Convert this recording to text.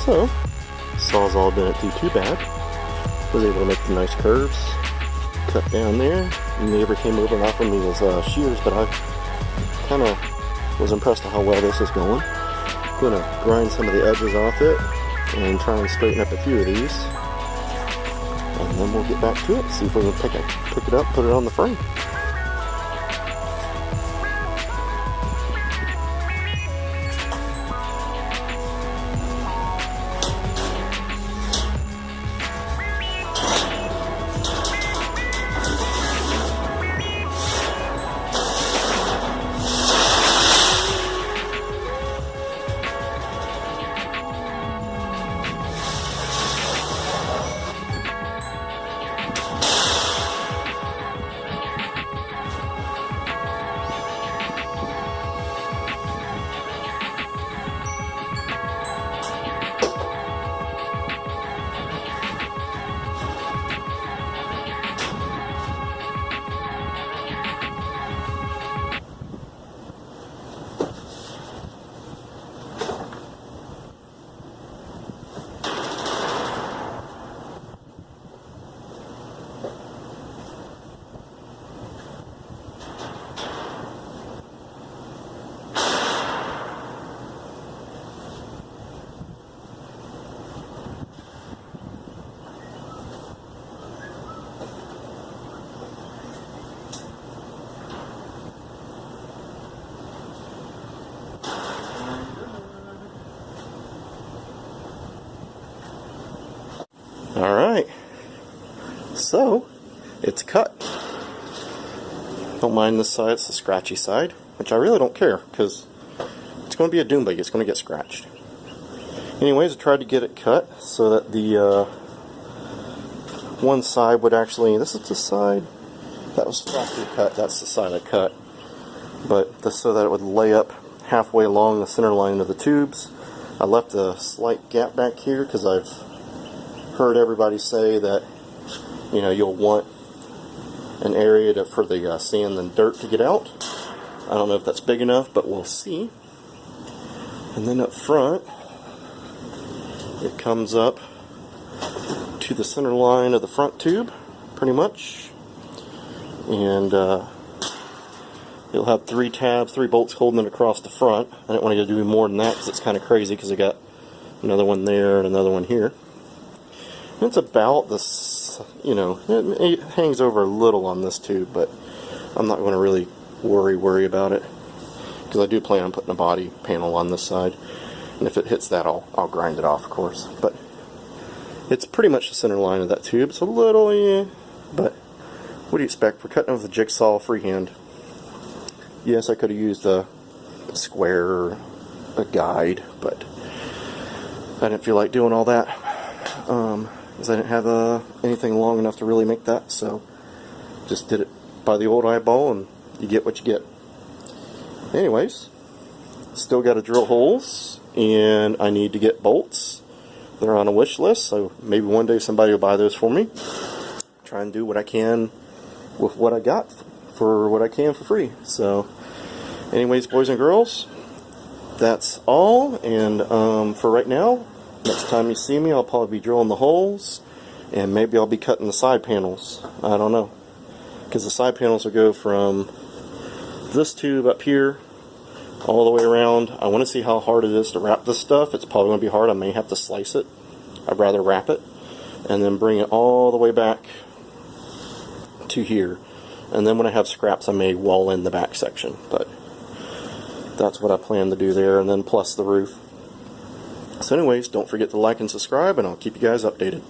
So, Sawzall didn't do too bad. Was able to make the nice curves. Cut down there. The neighbor came over and offered me his shears, but I kind of was impressed with how well this is going. I'm going to grind some of the edges off it and try and straighten up a few of these. And then we'll get back to it, see if we can pick it up, put it on the frame. Alright, so it's cut. Don't mind this side, it's the scratchy side, which I really don't care because it's going to be a dune buggy, it's going to get scratched. Anyways, I tried to get it cut so that the one side would actually, this is the side that was factory cut, that's the side I cut, but just so that it would lay up halfway along the center line of the tubes. I left a slight gap back here because I've heard everybody say that, you know, you'll want an area for the sand and dirt to get out. I don't know if that's big enough, but we'll see. And then up front, it comes up to the center line of the front tube, pretty much. And you'll have 3 tabs, 3 bolts holding it across the front. I didn't want to do more than that because it's kind of crazy because I got another one there and another one here. It's about this, you know, it hangs over a little on this tube, but I'm not going to really worry about it because I do plan on putting a body panel on this side, and if it hits that, I'll grind it off, of course. But it's pretty much the center line of that tube. It's a little, yeah, but what do you expect? We're cutting with a jigsaw freehand. Yes, I could have used a square or a guide, but I didn't feel like doing all that. Because I didn't have anything long enough to really make that, so just did it by the old eyeball, and you get what you get. Anyways, still got to drill holes, and I need to get bolts. They're on a wish list, so maybe one day somebody will buy those for me. Try and do what I can with what I got for what I can for free. So, anyways, boys and girls, that's all, and for right now, next time you see me, I'll probably be drilling the holes, and maybe I'll be cutting the side panels. I don't know. Because the side panels will go from this tube up here all the way around. I want to see how hard it is to wrap this stuff. It's probably going to be hard. I may have to slice it. I'd rather wrap it and then bring it all the way back to here. And then when I have scraps, I may wall in the back section. But that's what I plan to do there, and then plus the roof. So anyways, don't forget to like and subscribe, and I'll keep you guys updated.